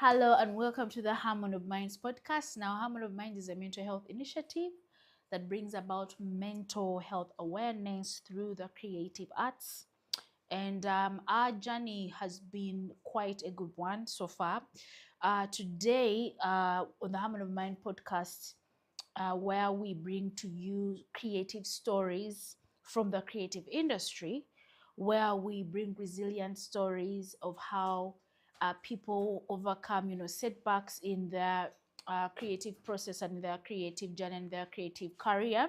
Hello and welcome to the Harmony of Minds podcast. Now, Harmony of Minds is a mental health initiative that brings about mental health awareness through the creative arts. And our journey has been quite a good one so far. Today, on the Harmony of Mind podcast, where we bring to you creative stories from the creative industry, where we bring resilient stories of how people overcome, setbacks in their creative process and their creative journey and their creative career.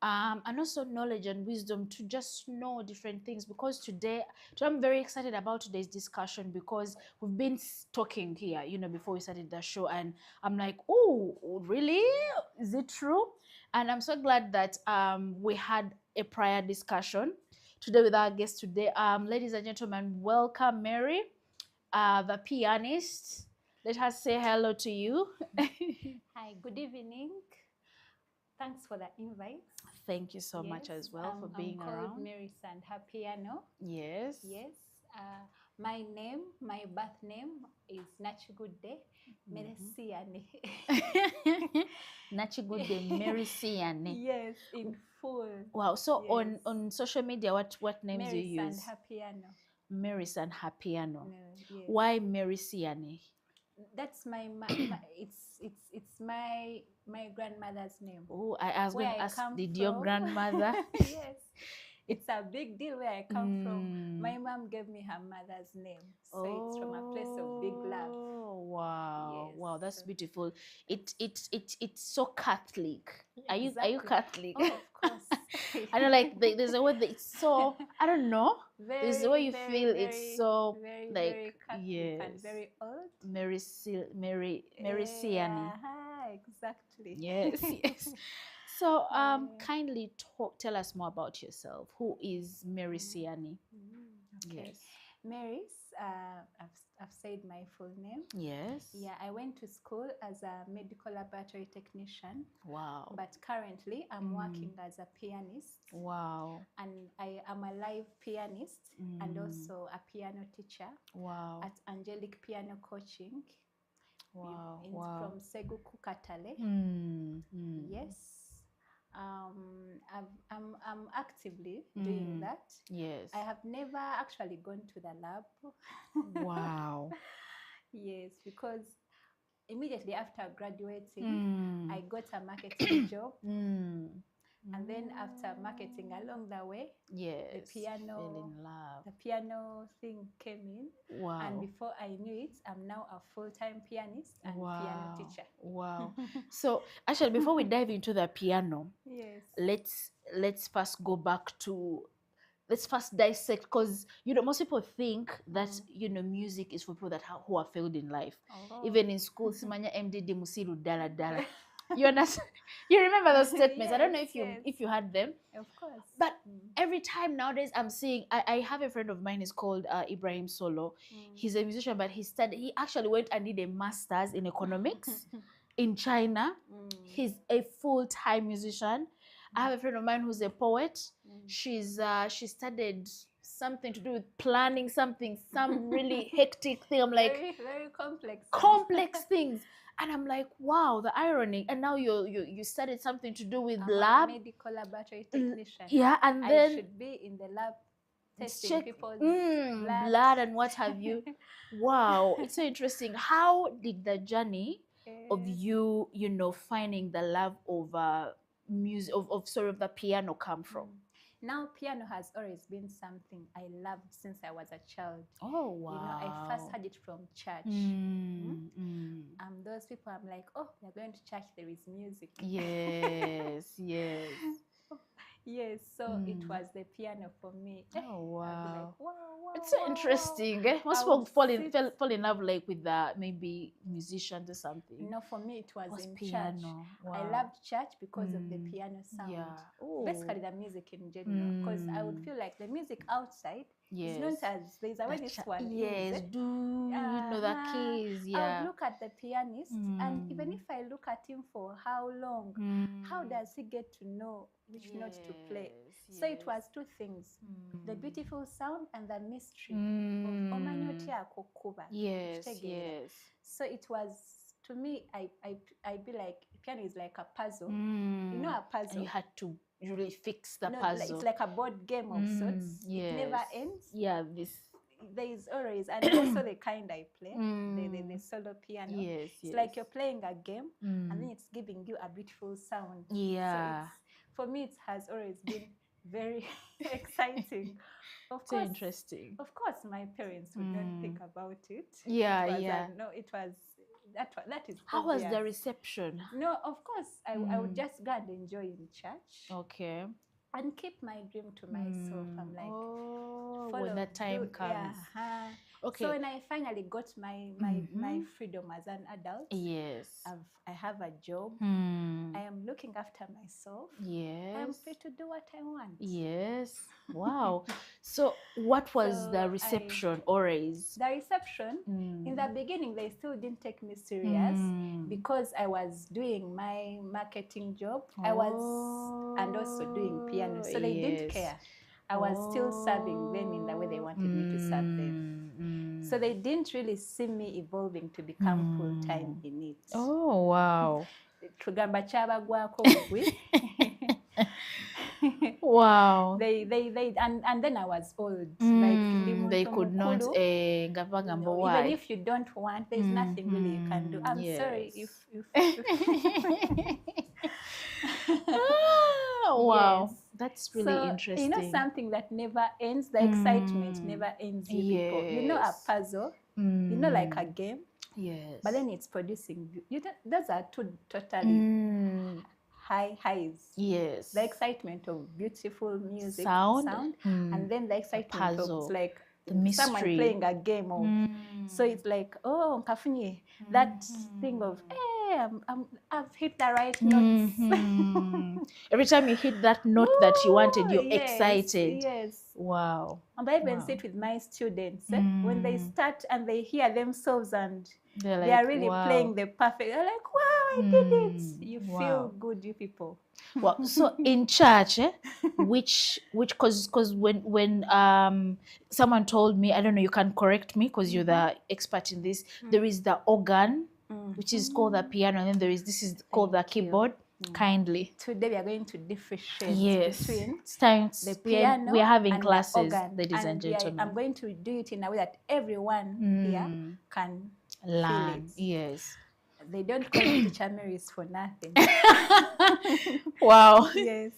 And also knowledge and wisdom to just know different things, because today I'm very excited about today's discussion, because we've been talking here before we started the show, and I'm like, oh really, is it true? And I'm so glad that we had a prior discussion today with our guest today. Ladies and gentlemen, welcome Mary, the pianist. Let her say hello to you. Hi, good evening. Thanks for the invite. Thank you so much as well for being I'm called around. Mary Sandhapiano. Yes. Yes. My birth name is Nachigude Meresiane. Nachigude Merisiane. Yes, in full. Wow. So Yes. on social media, what names Mary you use? Sandhapiano. Mary Sandhapiano. No, yes. Why Merisiane? That's it's my grandmother's name. Oh, I was going to ask, did your from. grandmother? Yes. It's a big deal where I come from. My mom gave me her mother's name. So it's from a place of big love. Oh, wow. Yes. Wow, that's beautiful. It's so Catholic. Are you Exactly. Catholic? Oh, of course. I know, like there's a word that it's so, I don't know. There's a way you very, feel very, it's so very, like, very Catholic yes, and very old. Mary Siani. Exactly. Yes, yes. So Yeah. kindly tell us more about yourself. Who is Mary Siani? Okay. Yes. Mary's, I've said my full name. Yes. Yeah, I went to school as a medical laboratory technician. Wow. But currently, I'm working as a pianist. Wow. And I am a live pianist and also a piano teacher. Wow. At Angelic Piano Coaching. Wow. From Seguku Katale. Yes. I'm actively doing that. Yes. I have never actually gone to the lab. Wow. Yes, because immediately after graduating, I got a marketing job. And then after marketing along the way, yes, the piano, fell in love. The piano thing came in. Wow. And before I knew it, I'm now a full-time pianist and piano teacher. Wow. So actually, before we dive into the piano, yes, let's first go back to, let's first dissect, because most people think that music is for people that who are failed in life. Even in school, simanya MDD musiru dala dala. You understand? You remember those statements? I don't know if you had them. Of course. But every time nowadays I'm seeing, I have a friend of mine, is called Ibrahim Solo. He's a musician, but he actually went and did a master's in economics in China. He's a full-time musician. I have a friend of mine who's a poet. She studied something to do with planning something, some really hectic thing. I'm like, very, very complex things. And I'm like, wow, the irony. And now you studied something to do with lab. A medical laboratory technician. Yeah, and then I should be in the lab testing people's blood and what have you. Wow, it's so interesting. How did the journey of you, finding the love of music, of sort of the piano come from? Now, piano has always been something I loved since I was a child. Oh, wow. I first heard it from church. Those people, I'm like, oh, we're going to church, there is music. Yes, yes. Yes, so it was the piano for me. Oh, wow. Like, wow. It's so interesting. Most people fall in love like with maybe musicians or something. No, for me it was in piano. Church. Wow. I loved church because of the piano sound. Yeah. Basically the music in general. Because I would feel like the music outside Yes. It's not as there's a way this one yes. is. Do you know the keys? I Yeah. would look at the pianist, and even if I look at him for how long, how does he get to know which notes to play? So it was two things: the beautiful sound and the mystery of omanyoti akokuba. Yes, yes. So it was, to me, I be like, piano is like a puzzle. You know, a puzzle. And you had to really fix the No, puzzle. it's like a board game of sorts. Yes. It never ends. Yeah, this. There is always, and also the kind I play, the solo piano. Yes, it's like you're playing a game, and then it's giving you a beautiful sound. Yeah. So for me, it has always been very exciting. Of So course, interesting. Of course, my parents would not think about it. Yeah, No, it was that is. How obvious. was the reception? No, of course, I would just go and enjoy in church. Okay. And keep my dream to myself. I'm like, when that time comes. Yeah. Okay. So when I finally got my freedom as an adult, yes, I have a job. I am looking after myself. Yes. I am free to do what I want. Yes. Wow. So what was the reception always? The reception, in the beginning, they still didn't take me serious because I was doing my marketing job. I was, and also doing piano. So they didn't care. I was still serving them in the way they wanted me to serve them. So they didn't really see me evolving to become full-time in it. Oh, wow. Wow. And then I was old. They could not even if you don't want, there's nothing really you can do. I'm sorry if wow. Yes. That's really interesting. You know, something that never ends, the excitement never ends, you people. You know, a puzzle, you know, like a game. Yes. But then it's producing, those are two totally highs. Yes. The excitement of beautiful music, sound and then the excitement of like the mystery. Someone playing a game of. So it's like, oh, kafunye, that thing of, hey, I've hit the right notes. Every time you hit that note that you wanted, you're excited. Yes. Wow. And I even sit with my students when they start and they hear themselves and they are really playing the perfect. They're like, wow, I did it. You feel good, you people. Well, so in church, because when someone told me, I don't know, you can correct me because you're the expert in this. There is the organ, which is called the piano, and then this is called the keyboard. Kindly. Today we are going to differentiate between the piano. We are having classes, ladies and gentlemen. I'm going to do it in a way that everyone here can learn. Feel it. Yes. They don't call it teacher Marys for nothing. Wow. Yes.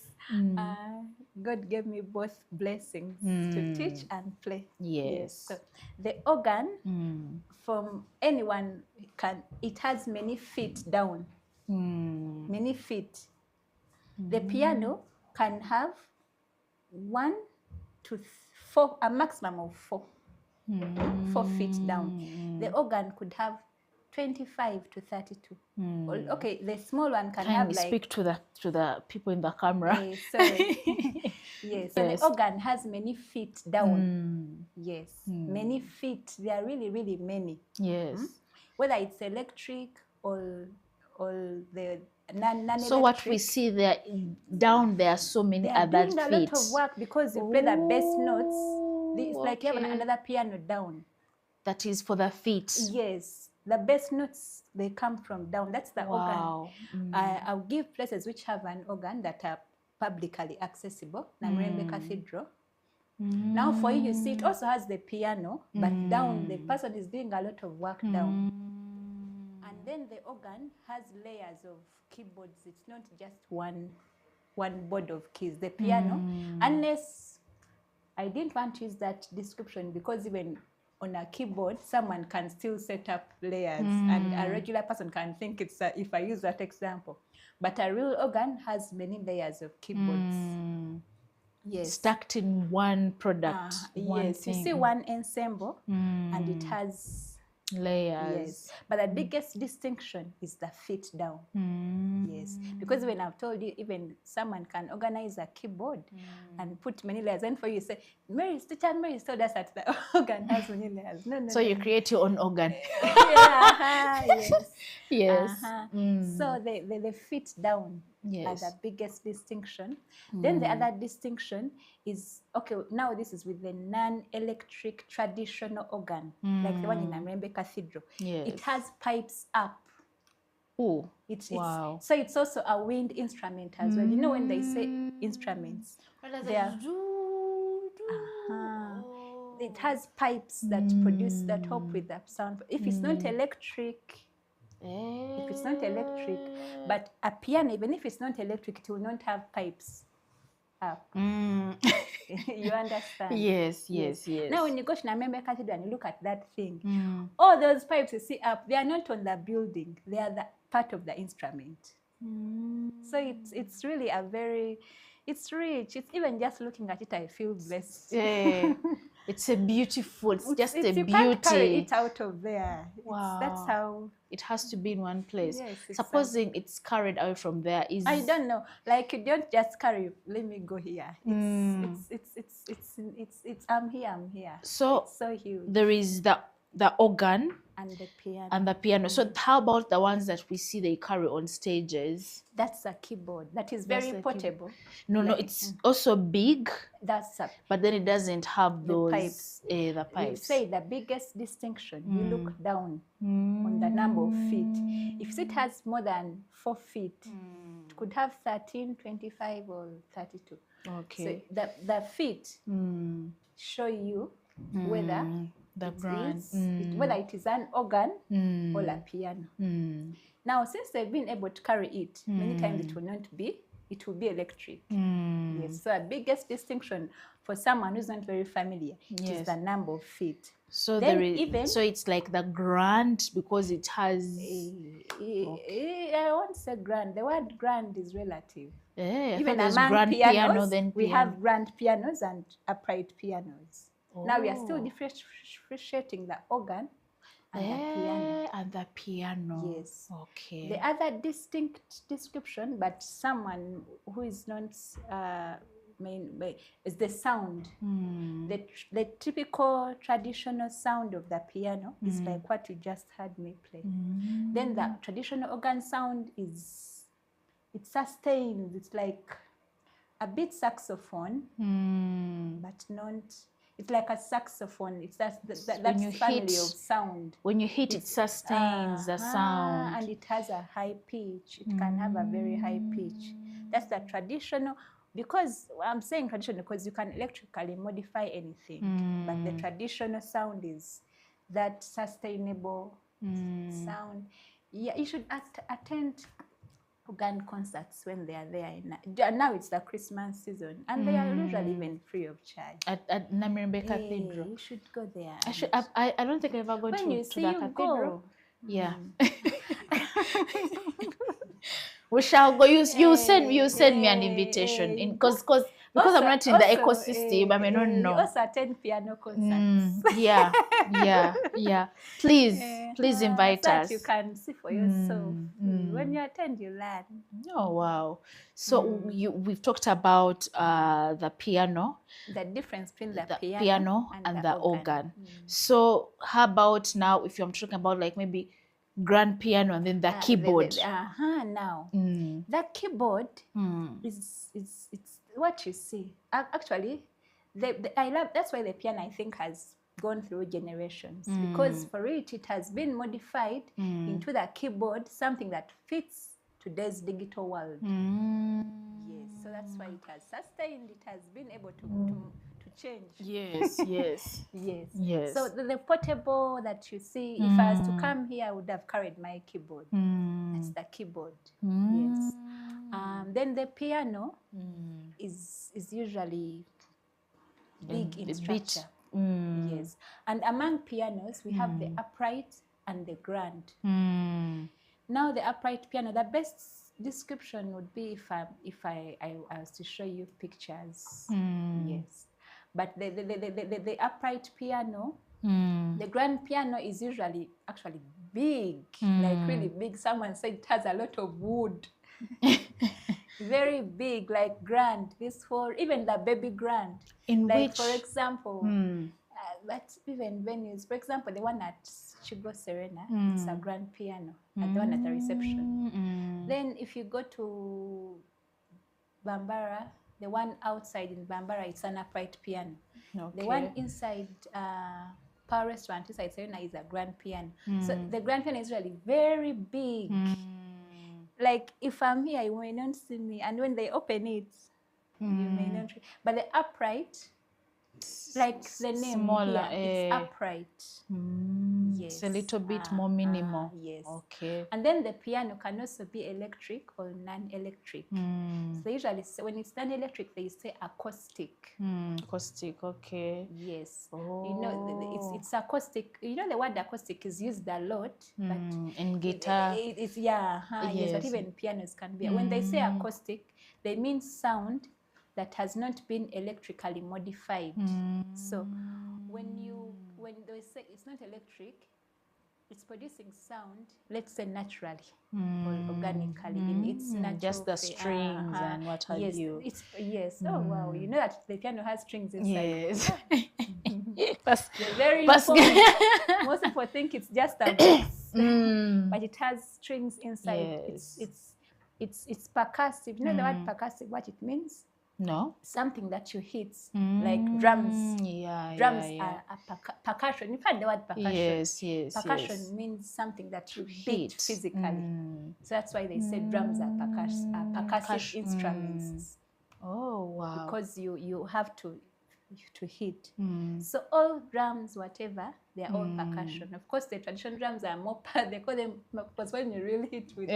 God gave me both blessings to teach and play. Yes. So the organ, from anyone it has many feet down. Many feet. The piano can have 1 to 4, a maximum of 4 feet down. The organ could have 25 to 32. Okay, the small one can have like. Speak to the people in the camera. Sorry. Yes. So the organ has many feet down. Yes. Many feet. There are really, really many. Yes. Whether it's electric or the non-electric. So what we see there down there are so many other feet. They are doing a lot of work because you play the bass notes. It's like you have another piano down. That is for the feet. Yes. The bass notes, they come from down. That's the organ. I'll give places which have an organ that are publicly accessible. Namrembe Cathedral. Now for you see, it also has the piano, but down the person is doing a lot of work down. And then the organ has layers of keyboards. It's not just one board of keys. The piano, unless I didn't want to use that description because even on a keyboard, someone can still set up layers and a regular person can think it's if I use that example. But a real organ has many layers of keyboards. Yes. Stacked in one product. Yes, thing. You see one ensemble and it has Layers. Yes, but the biggest distinction is the feet down. Yes, because when I've told you, even someone can organize a keyboard and put many layers. And for you say, Mary's teacher, Mary's told us that the organ has many layers. No. So you create your own organ. Yes. Yes. So the feet down are the biggest distinction. Then the other distinction is, okay, now this is with the non-electric traditional organ, like the one in Amrembe Cathedral. Yes. It has pipes up. Oh, wow. So it's also a wind instrument as well. You know when they say instruments, it has pipes that produce, that help with that sound. If it's not electric, but a piano, even if it's not electric, it will not have pipes up. You understand? Yes. Now when you go to Namembe Cathedral and you look at that thing, all those pipes you see up, they are not on the building, they are the part of the instrument. So it's really a very, it's rich. It's even just looking at it, I feel blessed. Yeah. It's a beautiful, it's just a beauty. You can't carry it out of there. Wow. That's how it has to be in one place. Yes, supposing it's carried out from there is, I don't know. Like you don't just carry, let me go here. It's I'm here. So it's so huge. There is the organ and the piano. So how about the ones that we see they carry on stages? That's a keyboard. That is very portable. No, it's also big. That's but then it doesn't have those pipes. The pipes. We say the biggest distinction. You look down on the number of feet. If it has more than 4 feet, it could have 13, 25, or 32. Okay. So the feet show you whether whether it is an organ or a piano. Now, since they've been able to carry it, many times it will not be, it will be electric. Yes. So the biggest distinction for someone who's not very familiar is the number of feet. So then so it's like the grand, because it has I won't say grand. The word grand is relative. Even among grand pianos, we have grand pianos and upright pianos. Now we are still differentiating the organ and the piano. Yes. Okay. The other distinct description, but someone who is not is the sound. The typical traditional sound of the piano is like what you just heard me play. Then the traditional organ sound is, it sustains. It's like a bit saxophone, but not. It's like a saxophone. It's that family of sound. When you hit, it sustains the sound. And it has a high pitch. It can have a very high pitch. That's the traditional. Because I'm saying traditional because you can electrically modify anything. But the traditional sound is that sustainable sound. Yeah, you should attend organ concerts when they are there. Now it's the Christmas season, and they are usually even free of charge. At Namirembe Cathedral. You should go there. I don't think I've ever gone to the cathedral. Go. Yeah. We shall go. You send me an invitation because I'm not in the ecosystem. I may not know. You also attend piano concerts. Yeah. Please invite so us. That you can see for yourself. When you attend, you learn. Oh wow! So we've talked about the piano. The difference between the piano and the organ. So how about now? If I'm talking about like maybe grand piano and then the keyboard. Now the keyboard is it's what you see. Actually, I love, that's why the piano I think has gone through generations, because for it has been modified into the keyboard, something that fits today's digital world. Yes, so that's why it has sustained. It has been able to change. Yes. So the portable that you see, if I was to come here, I would have carried my keyboard. That's the keyboard. Yes. Then the piano is usually big in structure. Yes. And among pianos, we have the upright and the grand. Now the upright piano, the best description would be if I was to show you pictures. Yes. But the upright piano The grand piano is usually actually big, like really big. Someone said it has a lot of wood. Very big, like grand. This for even the baby grand. In like which, for example, but even venues, for example, the one at Chigo Serena, it's a grand piano, at the one at the reception. Then if you go to Bambara, the one outside in Bambara, it's an upright piano. The one inside Power Restaurant inside Serena is a grand piano. So the grand piano is really very big. Like if I'm here, you may not see me, and when they open it, you may not. But the upright, like the name smaller, here, it's upright. Yes, it's a little bit more minimal. Yes. Okay. And then the piano can also be electric or non-electric. So they usually say, when it's non-electric, they say acoustic. Acoustic. Okay. Yes. Oh. You know, it's acoustic. You know, the word acoustic is used a lot, but in guitar. It's yes, but even pianos can be. When they say acoustic, they mean sound that has not been electrically modified. So when they say it's not electric, it's producing sound, let's say naturally or organically in its natural. Just the strings and what have you. Yes. Oh wow! You know that the piano has strings inside. Yes. They're very important. Most people think it's just a bass, but it has strings inside. Yes. It's percussive. You know the word percussive, what it means? No. Something that you hit, like drums. Drums are percussion. You've heard the word percussion. Yes. Percussion means something that you beat physically. So that's why they say drums are percussive instruments. Oh wow! Because you have to hit. So all drums, whatever, they are all percussion. Of course, the traditional drums are more. They call them because when you really hit with you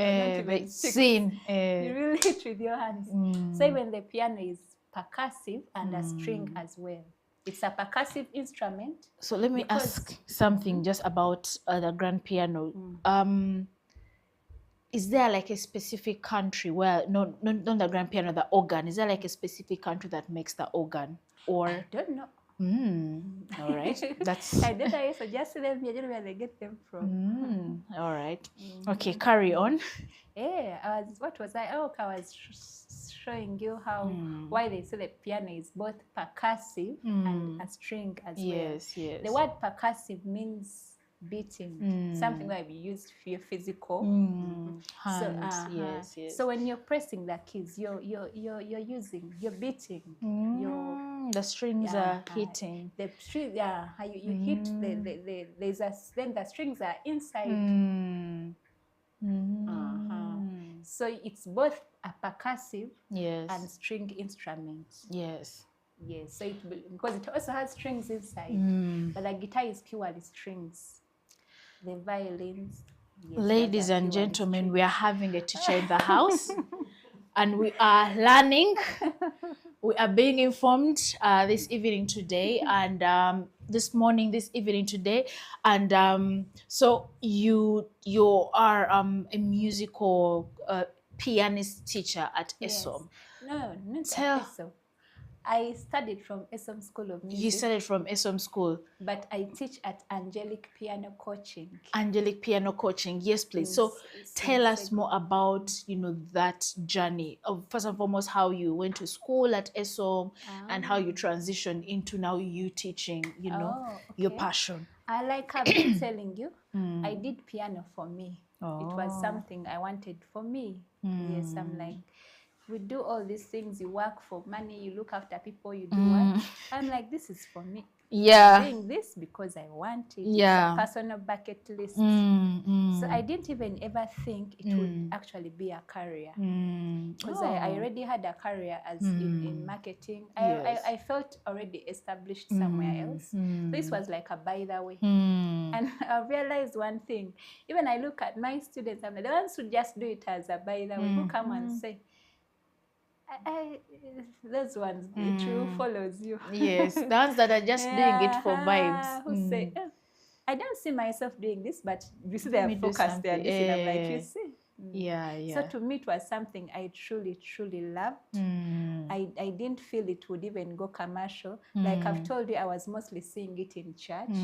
really hit with your hands. So even the piano is percussive and a string as well. It's a percussive instrument. So let me ask something just about the grand piano. Is there like a specific country where not the grand piano, the organ? Is there like a specific country that makes the organ? Or I don't know. All right. That's. I don't know. So just them. I don't know where they get them from. All right. Okay, carry on. Yeah. What was I? Oh, I was showing you how why they say the piano is both percussive and a string as well. Yes. The word percussive means beating, something that we use for your physical hands. So, yes. So when you're pressing the keys, you're beating. The strings are hitting. The string, you hit then the strings are inside. So it's both a percussive and string instrument. Yes. So because it also has strings inside, but the guitar is purely strings. The violins. Ladies and gentlemen, we are having a teacher in the house, and we are learning. We are being informed this evening today, and this evening today, and so you are a musical pianist teacher at ESOM. No, not at ESOM. I studied from ESOM School of Music. You studied from ESOM School. But I teach at Angelic Piano Coaching. Angelic Piano Coaching, yes, please. So tell us more about, that journey. First and foremost, how you went to school at ESOM and how you transitioned into now you teaching, your passion. Like I've been telling you, I did piano for me. It was something I wanted for me. Yes, I'm like, we do all these things, you work for money, you look after people, you do what? I'm like, this is for me. I'm doing this because I want it. It's a personal bucket list. So I didn't even ever think it would actually be a career. Because I already had a career as in marketing. I felt already established somewhere else. This was like a by the way. And I realized one thing. Even I look at my students, I'm like, the ones who just do it as a by the way, who come and say, those ones, the true follows you. Yes, the ones that are just doing it for vibes. Who say, I don't see myself doing this, but you see they're focused, they're listening. I'm like, you see, So to me, it was something I truly, truly loved. I didn't feel it would even go commercial. Like I've told you, I was mostly seeing it in church.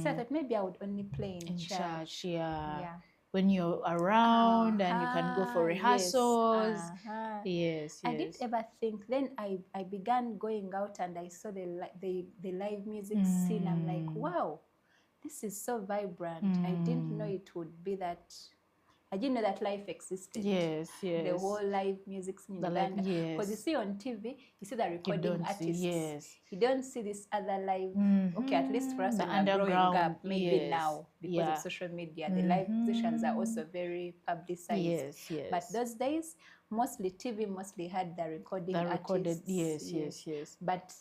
So I thought maybe I would only play in church. Yeah. When you're around and you can go for rehearsals. Yes. I didn't ever think. Then I began going out and I saw the live music scene. I'm like, wow, this is so vibrant. I didn't know it would be that. I didn't know that life existed. Yes. The whole live music scene in Uganda. Because you see on TV, you see the recording artists. You don't see this other live. Okay, at least for us when we are growing up, maybe now because of social media, the live musicians are also very publicized. But those days, mostly TV mostly had the recording artists. Yes. But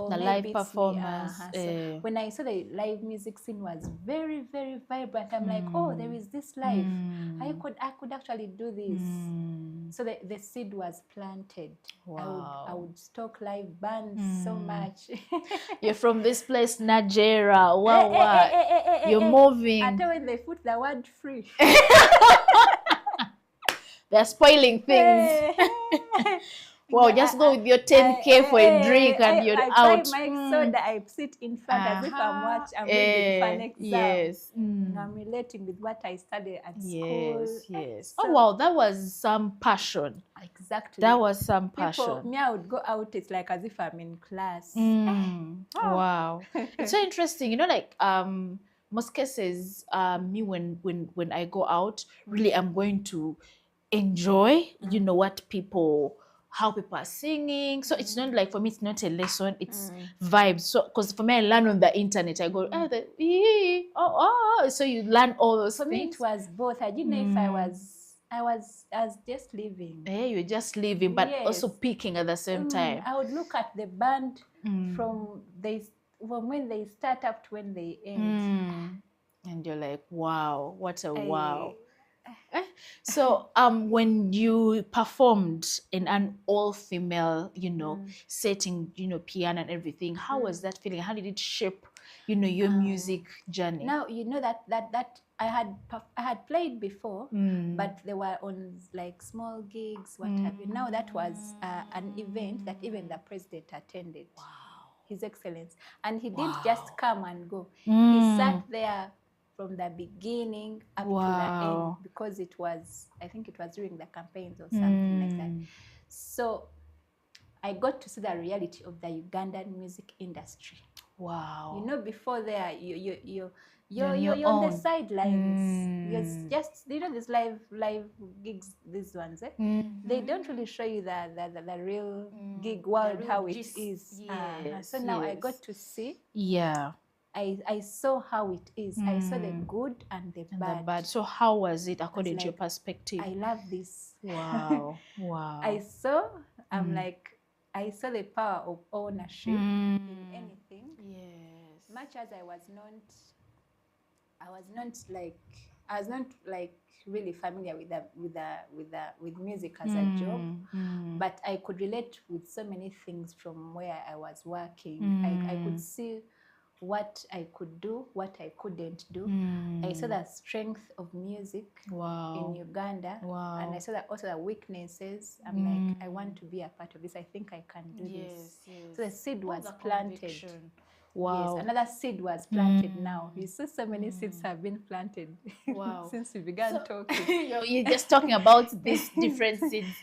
the live performance. So when I saw the live music scene was very, very vibrant, I'm like, oh, there is this life. I could actually do this. So the seed was planted. Wow. I would stalk live bands so much. You're from this place, Nigeria. Wow. You're moving. Until when they put the word free. They're spoiling things. Wow, just go with your 10K for a drink and you're out. I buy my soda, I sit in front as if I'm reading for an exam. I'm relating with what I studied at school. So, oh, wow, that was some passion. Exactly. That was some passion. Me, I would go out, it's like as if I'm in class. Wow. It's so interesting. You know, like most cases, me when I go out, really I'm going to enjoy, you know, how people are singing. So it's not like, for me, it's not a lesson, it's vibes. So, because for me, I learn on the internet. I go, so you learn all those things. For me, it was both. I didn't know if I was just living. Yeah, you're just living, but also peaking at the same time. I would look at the band from when they start up to when they end. And you're like, wow, what a wow. So when you performed in an all-female, you know, setting, you know, piano and everything, how was that feeling? How did it shape, you know, your music journey? Now, you know that I had played before, but they were on like small gigs, what have you. Now that was an event that even the president attended. Wow. His Excellence. And he didn't just come and go. He sat there from the beginning up to the end, because I think it was during the campaigns or something like that. So I got to see the reality of the Ugandan music industry. Wow. You know, before there, you're on the sidelines. You're just, you know, these live gigs, these ones, they don't really show you the real gig world, how it is. So now I got to see. I saw how it is. I saw the good and the bad. So how was it according to your perspective? I love this. Wow. Wow. I saw the power of ownership in anything. Yes. Much as I was not like really familiar with music as a job, but I could relate with so many things from where I was working. I could see what I could do, what I couldn't do. I saw the strength of music in Uganda, and I saw that also the weaknesses. I'm like, I want to be a part of this. I think I can do this. So the seed was planted. Wow. Yes, another seed was planted now. You see, so many seeds have been planted since we began talking. You're just talking about these different seeds.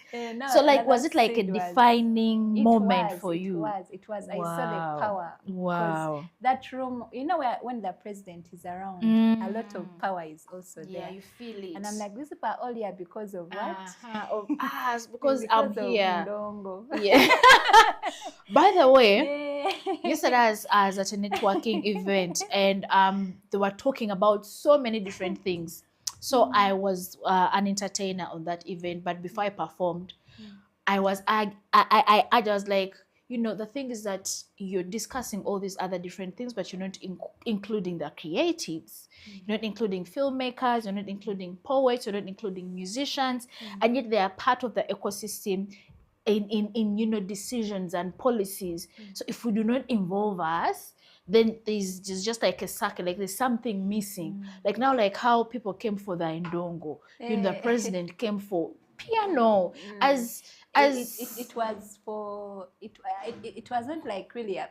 So, like, was it like a defining moment for you? It was. I saw the power. Wow. That room, you know, when the president is around, a lot of power is also there. Yeah, you feel it. And I'm like, these people are all here because of what? Of us, because I'm here. Ndongo. Yeah. By the way, yesterday I was at a networking event, and they were talking about so many different things. So I was an entertainer on that event, but before I performed, I was like, you know, the thing is that you're discussing all these other different things, but you're not including the creatives. You're not including filmmakers, you're not including poets, you're not including musicians, and yet they are part of the ecosystem in you know, decisions and policies. So if we do not involve us, then there's just like a circle, like there's something missing. Like now, like how people came for the indongo, the president came for piano. It was for it wasn't like really a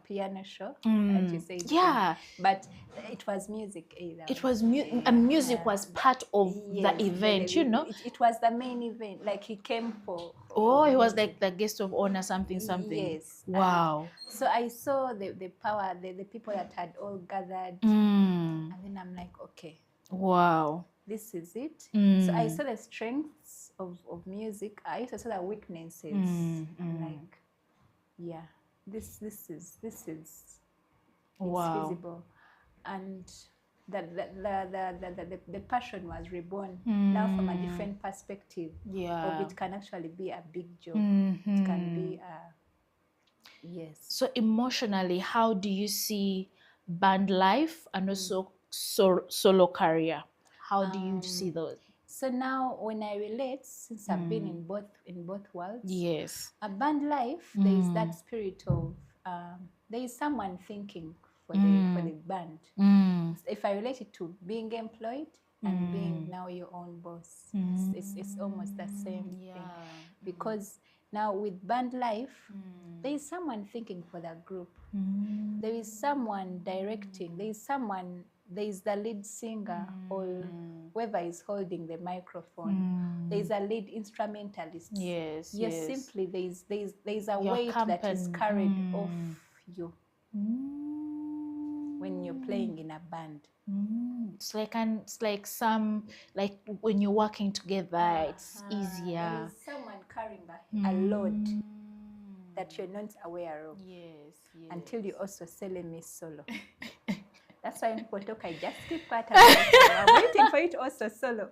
piano show, as you said. Yeah, but it was music either. It was music was part of the event, It was the main event. Like he came for. Oh, he was like the guest of honor, something. Yes. Wow. So I saw the power, the people that had all gathered, and then I'm like, okay. Wow. This is it. So I saw the strengths of music. I also saw the weaknesses. I'm like, yeah, this is wow. feasible, and the passion was reborn now from a different perspective. Yeah. Of it can actually be a big job. It can be yes. So emotionally, how do you see band life and also solo career? How do you see those? So now when I relate, since I've been in both worlds, yes, a band life, there is that spirit of there is someone thinking for the band. If I relate it to being employed and being now your own boss, it's almost the same thing. Because now with band life, there is someone thinking for the group. There is someone directing. There is the lead singer or whoever is holding the microphone. There is a lead instrumentalist. Yes, You're simply there is a weight that is carried off you when you're playing in a band. It's like some, like when you're working together, it's easier. There is someone carrying a load that you're not aware of. Yes. Until you also selling me solo. That's why when people talk, I just keep quiet. I'm waiting for it also solo.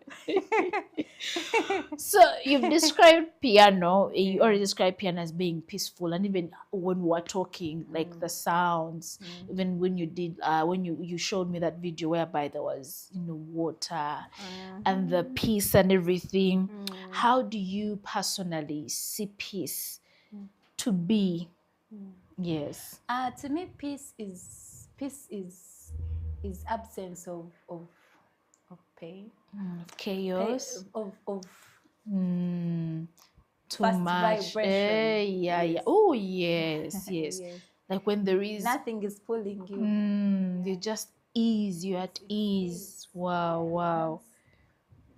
So you've described piano. You already described piano as being peaceful, and even when we were talking, like the sounds. Even when you did, when you showed me that video whereby there was water and the peace and everything. How do you personally see peace to be? Yes. To me, peace is absence of pain, chaos, of too much. Vibration. Yeah. Oh yes. Like when there is nothing is pulling you. You just ease. You're at ease. Wow.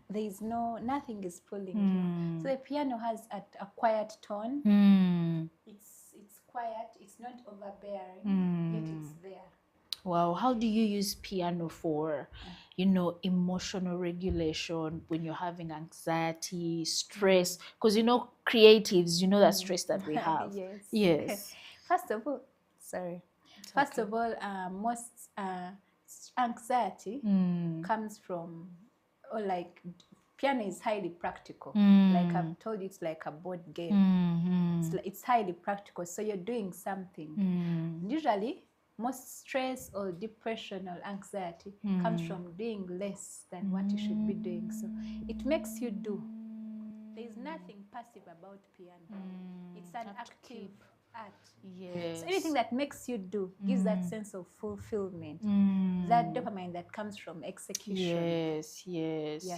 There is nothing is pulling you. So the piano has a quiet tone. It's quiet. It's not overbearing. Yet it's there. Wow, how do you use piano for, emotional regulation when you're having anxiety, stress? Because, creatives, that stress that we have. Yes. First of all, most anxiety comes from, piano is highly practical. Like I've told you, it's like a board game. It's highly practical. So you're doing something. Usually, most stress or depression or anxiety comes from doing less than what you should be doing. So it makes you do. There's nothing passive about piano. It's an active art. Yes. So anything that makes you do gives that sense of fulfillment. That dopamine that comes from execution. Yes.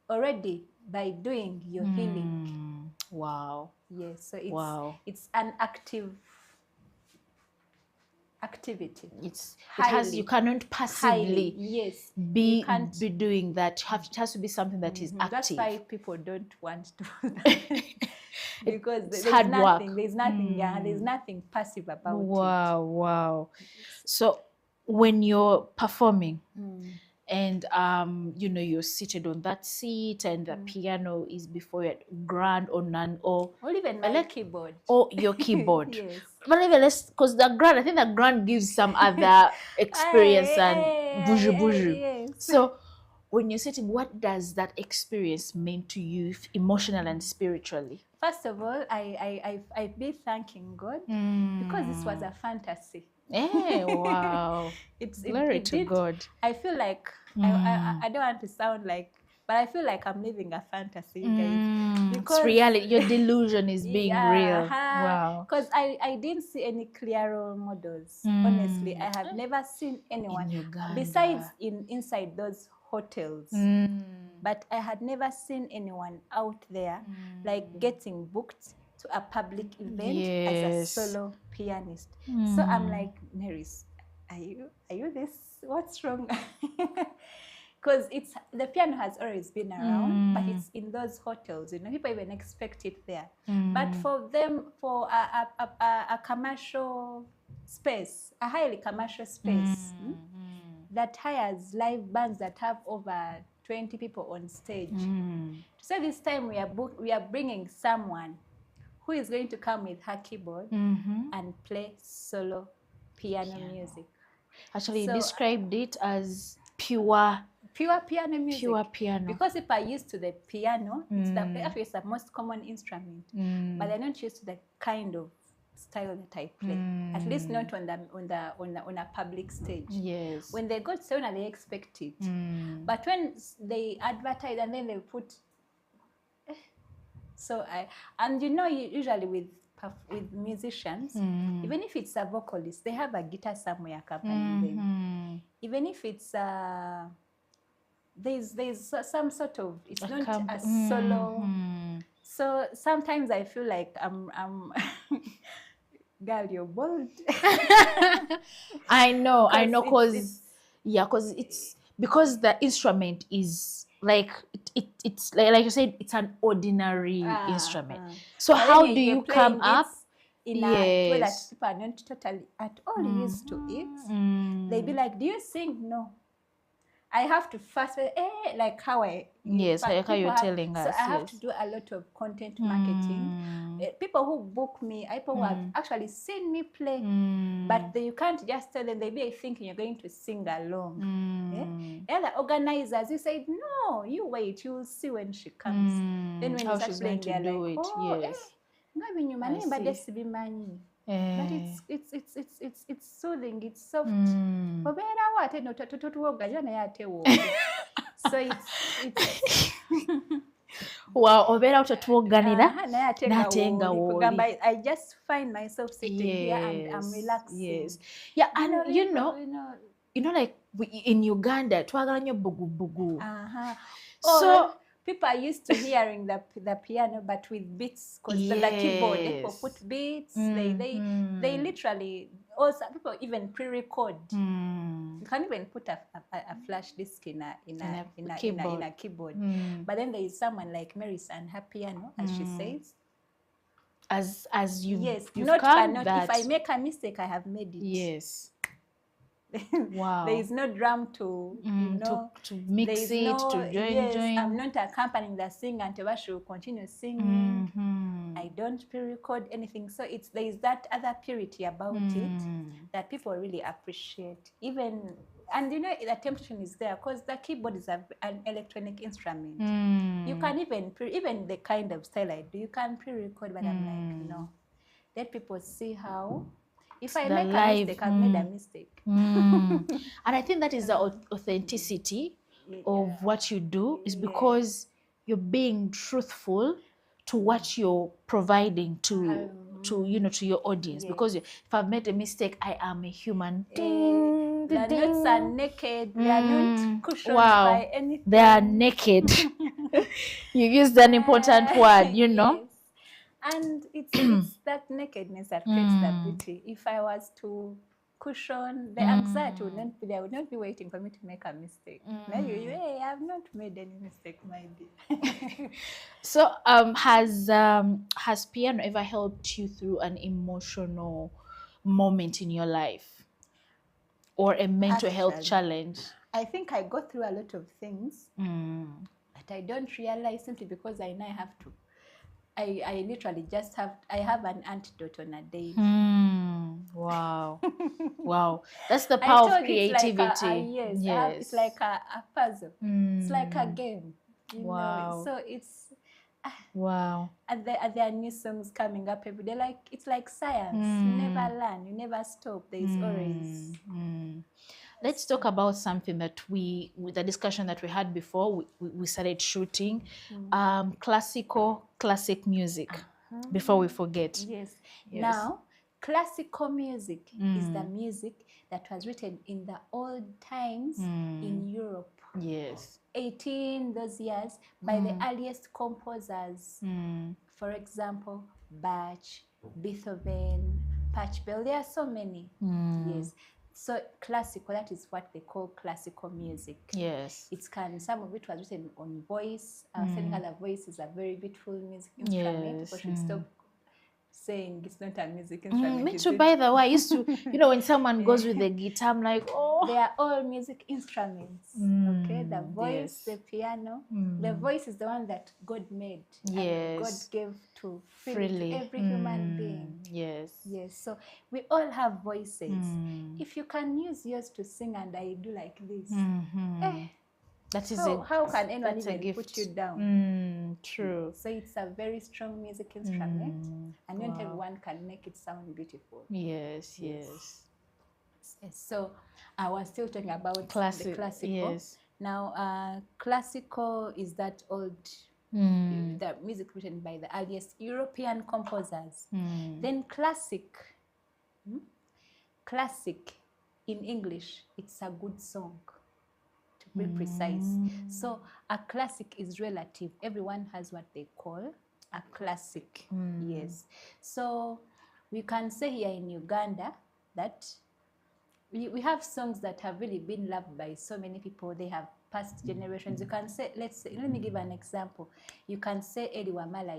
Already by doing, you're healing. Wow. Yes. So it's an active activity. You cannot passively be doing that. It has to be something that is active. That's why people don't want to do that. Because there's nothing passive about it. Wow. So when you're performing and you're seated on that seat and the piano is before you, grand or even my keyboard. Or your keyboard. Yes. But even less, because I think the grand gives some other experience and buju. Yes. So when you're sitting, what does that experience mean to you emotionally and spiritually? First of all, I'd be thanking God because this was a fantasy. Hey, wow. Glory to God. I feel like I don't want to sound like, But I feel like I'm living a fantasy, guys. Because it's reality. Your delusion is being real. Wow. Because I didn't see any clear role models. Honestly, I have never seen anyone besides inside those hotels. But I had never seen anyone out there like getting booked to a public event as a solo pianist. So I'm like, Mary's, are you this? What's wrong? Because the piano has always been around, but it's in those hotels. People even expect it there. But for them, for a commercial space, a highly commercial space that hires live bands that have over 20 people on stage. So this time we are bringing someone who is going to come with her keyboard and play solo piano music. Actually, you described it as pure piano music. Pure piano. Because if I'm used to the piano, it's the most common instrument, but they're not used to the kind of style that I play. At least not on a public stage. Yes. When they go to Sauna, they expect it. But when they advertise and then they put, usually with musicians, even if it's a vocalist, they have a guitar somewhere accompanying them. Even if it's there's some sort of, it's not a solo. So sometimes I feel like I'm girl, you're bold. I know, because it's because the instrument is like it's like you said, it's an ordinary instrument. So how do you come up in a way that people are not totally at all used to it? They be like, do you sing? No. I have to first like how how you're telling us. So I have to do a lot of content marketing. People who book me, people who have actually seen me play, but you can't just tell them. They be thinking you're going to sing along. The organizers, you said no, you wait, you'll see when she comes. Then when how you start she's playing, going to do it. But it's soothing, it's soft. So it's wow, I just find myself sitting here and I'm relaxing. Yes. Yeah, and you know like in Uganda twagala bugu bugu. So people are used to hearing the piano, but with beats, because the keyboard, people put beats. They literally, also people even pre-record. You can even put a flash disc in a keyboard. But then there is someone like Mary's and her piano, as she says. As you've not come cannot. That... If I make a mistake, I have made it. Yes. Wow. There is no drum to to mix it, to join. I'm not accompanying the singer until she will continue singing. I don't pre-record anything. So there is that other purity about it that people really appreciate. And the temptation is there because the keyboard is an electronic instrument. You can even the kind of style I do, you can pre-record, but I'm like, no. Let people see how. If I make a mistake, I've made a mistake. And I think that is the authenticity of what you do, is because you're being truthful to what you're providing to your audience. Because if I've made a mistake, I am a human. The notes are naked. They are not cushioned by anything. They are naked. You used an important word, Yes. And it's that nakedness that creates the beauty. If I was to cushion, the anxiety would not be there. I would not be waiting for me to make a mistake. Maybe, hey, I have not made any mistake, my dear. So, has piano ever helped you through an emotional moment in your life, or a mental health challenge? I think I go through a lot of things that I don't realize, simply because I know I have to. I literally just have an antidote on a day. Wow. Wow. That's the power of creativity. It's like a puzzle. It's like a game. Wow. So Wow. And there are new songs coming up every day. Like, it's like science. You never learn. You never stop. There is always. Let's talk about something that with the discussion that we had before we started shooting, classic music, before we forget. Yes. Now, classical music is the music that was written in the old times in Europe. Yes. 18 those years by the earliest composers. For example, Bach, Beethoven, Pachelbel. There are so many. Yes. So classical, that is what they call classical music. Yes. Some of it was written on voice. I was telling her that voice is a very beautiful music instrument. Yes. People should stop saying it's not a music instrument. Me too, by the way. I used to, when someone goes with the guitar, I'm like, oh. They are all music instruments. Okay, the voice, the piano. The voice is the one that God made. And God gave to freely to every human being. Yes. Yes. So we all have voices. If you can use yours to sing and I do like this, how can anyone even put you down? True. So it's a very strong music instrument, and not everyone can make it sound beautiful. Yes, yes. So I was still talking about the classical. Yes. Now, classical is that old the music written by the earliest European composers. Then classic in English, it's a good song, to be precise. So a classic is relative. Everyone has what they call a classic. Yes. So we can say here in Uganda that we have songs that have really been loved by so many people. They have past generations. You can say, let me give an example. You can say Eli Wamala